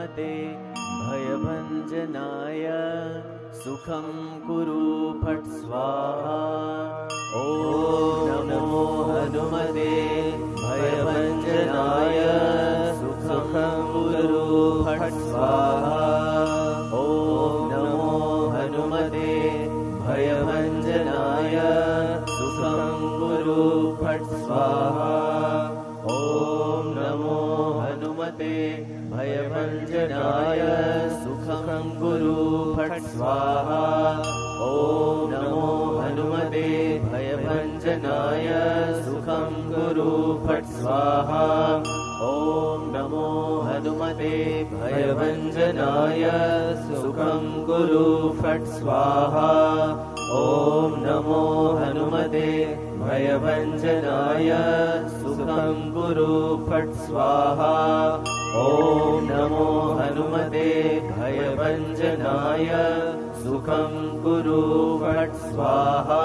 हनुमते भयभञ्जनाय सुखं कुरु फट् स्वाहा। ॐ नमो हनुमते भयभञ्जनाय सुखं कुरु फट् स्वाहा। ॐ नमो हनुमते भयभञ्जनाय सुखं कुरु फट् स्वाहा। ॐ नमो हनुमते भयभञ्जनाय सुखं कुरु फट् स्वाहा। ॐ नमो हनुमते भयभञ्जनाय सुखं कुरु फट् स्वाहा। ॐ नमो हनुमते भयभञ्जनाय सुखं कुरु फट् स्वाहा। ॐ नमो हनुमते भयभञ्जनाय सुखं कुरु फट् स्वाहा। ॐ नमो हनुमते भयभञ्जनाय सुखं कुरु फट् स्वाहा।